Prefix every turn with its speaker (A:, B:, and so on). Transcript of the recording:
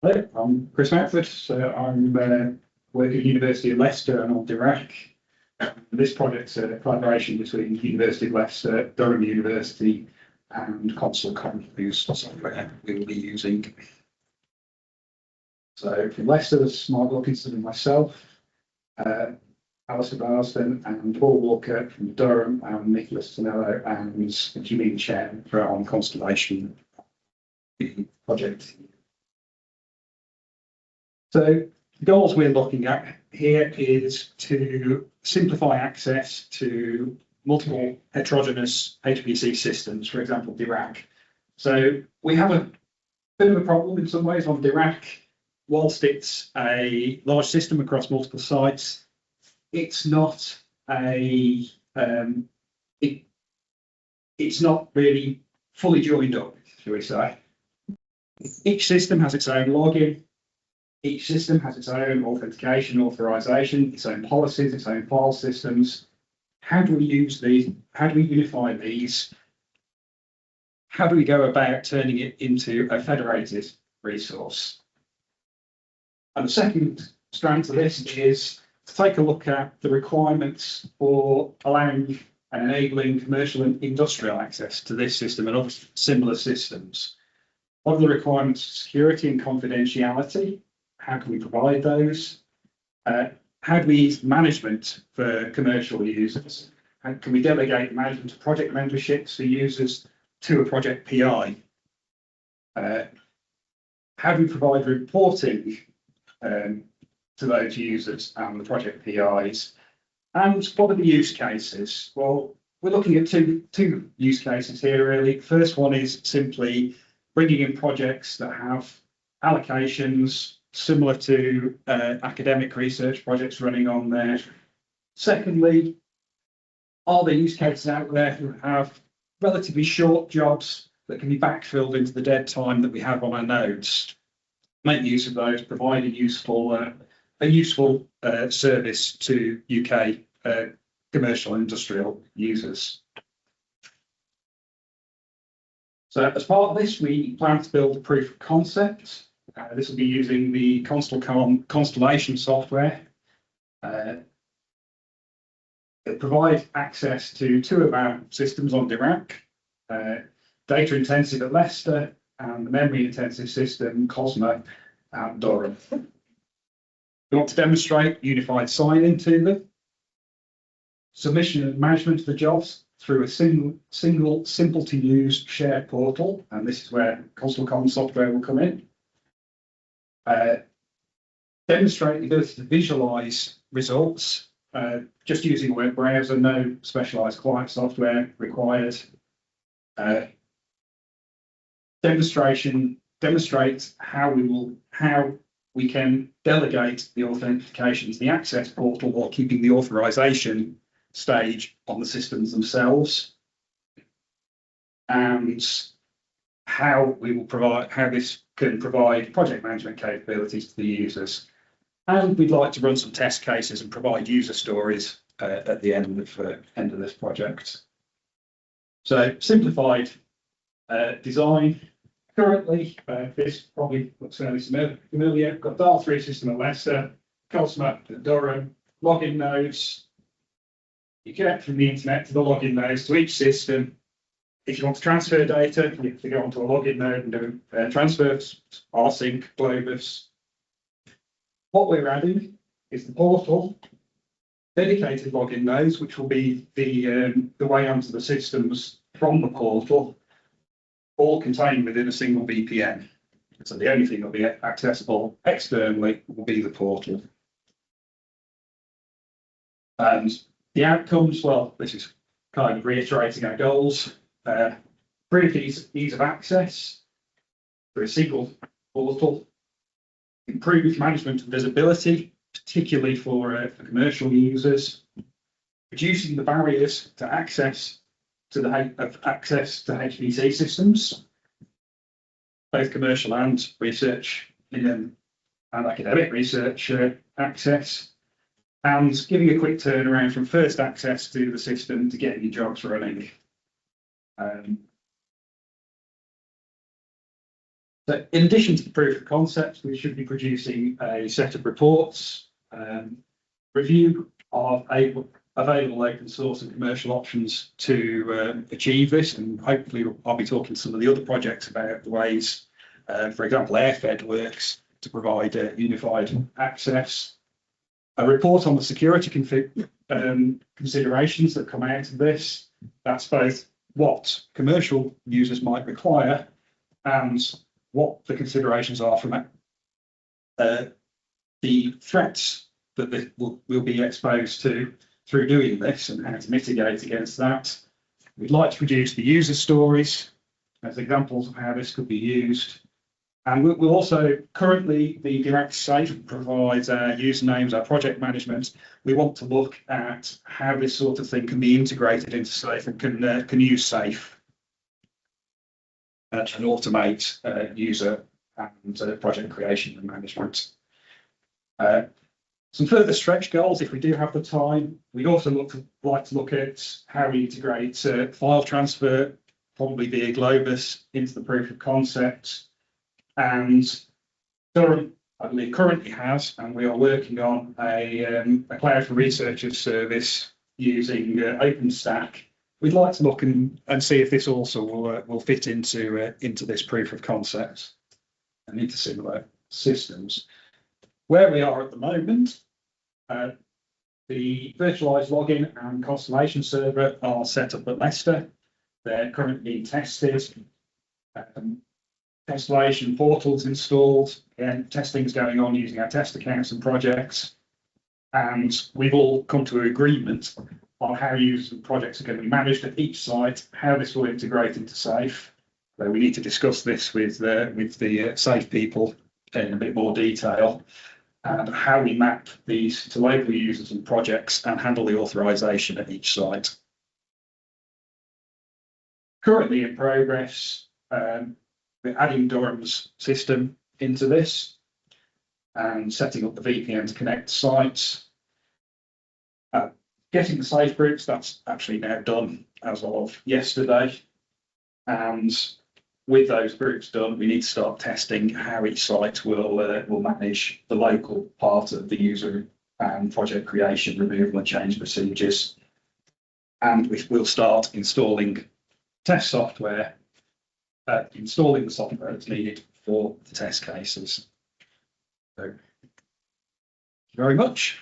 A: Hello, I'm Chris Mountford. So I'm working at the University of Leicester and on Dirac. This project's a collaboration between the University of Leicester, Durham University, and Constellation, whose software we will be using. So from Leicester, there's Mark Wilkinson and myself, Alistair Barston and Paul Walker from Durham, and Nicholas Tonello and Janine Chen on Constellation project. So the goals we're looking at here is to simplify access to multiple heterogeneous HPC systems, for example, Dirac. So we have a bit of a problem in some ways on Dirac. Whilst it's a large system across multiple sites, it's not a it's not really fully joined up, shall we say. Each system has its own login. Each system has its own authentication, authorization, its own policies, its own file systems. How do we use these? How do we unify these? How do we go about turning it into a federated resource? And the second strand to this is to take a look at the requirements for allowing and enabling commercial and industrial access to this system and other similar systems. What are the requirements for security and confidentiality? How can we provide those? How do we use management for commercial users? How can we delegate management of project memberships for users to a project PI? How do we provide reporting to those users and the project PIs? And what are the use cases? Well, we're looking at two use cases here, really. The first one is simply bringing in projects that have allocations similar to academic research projects running on there. Secondly, are there use cases out there who have relatively short jobs that can be backfilled into the dead time that we have on our nodes? Make use of those, provide a useful service to UK commercial and industrial users. So as part of this, we plan to build a proof of concept. This will be using the Constellation software. It'll provide access to two of our systems on Dirac, data intensive at Leicester and the memory intensive system Cosmo at Durham. We want to demonstrate unified sign-in to them, submission and management of the jobs through a single simple to use shared portal, and this is where Constellation software will come in. Demonstrate the ability to visualize results just using a web browser, no specialized client software required. Demonstrate how we can delegate the authentication to the access portal while keeping the authorization stage on the systems themselves, and how this can provide project management capabilities to the users. And we'd like to run some test cases and provide user stories at the end of this project. So simplified design. Currently, this probably looks fairly familiar. We've got DAL3 system at Leicester, Cosmo at Durham, login nodes. You connect from the internet to the login nodes to each system. If you want to transfer data, you have to go onto a login node and do transfers, rsync, Globus. What we're adding is the portal, dedicated login nodes, which will be the way onto the systems from the portal, all contained within a single VPN. So the only thing that will be accessible externally will be the portal. And the outcomes, well, this is kind of reiterating our goals. Brief ease of access through a single portal, improve management and visibility, particularly for commercial users, reducing the barriers to access to HPC systems, both commercial and research and academic research access, and giving a quick turnaround from first access to the system to getting your jobs running. So in addition to the proof of concept, we should be producing a set of reports, review of available open source and commercial options to achieve this. And hopefully I'll be talking to some of the other projects about the ways, for example, AirFed works to provide unified access. A report on the security considerations that come out of this. That's both what commercial users might require and what the considerations are from the threats that they will be exposed to through doing this and how to mitigate against that. We'd like to produce the user stories as examples of how this could be used. And we'll also, currently the Direct Safe provides our usernames, our project management. We want to look at how this sort of thing can be integrated into Safe and can use Safe and automate user and project creation and management. Some further stretch goals, if we do have the time, we'd also like to look at how we integrate file transfer, probably via Globus, into the proof of concept. And Durham, I believe, currently has, and we are working on a cloud for researchers service using OpenStack. We'd like to look and see if this also will fit into this proof of concept and into similar systems. Where we are at the moment, the virtualized login and Constellation server are set up at Leicester. They're currently tested. Constellation portals installed, and testing's going on using our test accounts and projects. And we've all come to an agreement on how users and projects are going to be managed at each site, how this will integrate into Safe. So we need to discuss this with the Safe people in a bit more detail, and how we map these to local users and projects and handle the authorization at each site. Currently in progress, we're adding Durham's system into this and setting up the VPN to connect sites. Getting the Safe groups, that's actually now done as of yesterday. And with those groups done, we need to start testing how each site will manage the local part of the user and project creation, removal and change procedures. And we'll start installing test software, installing the software that's needed for the test cases. So, thank you very much.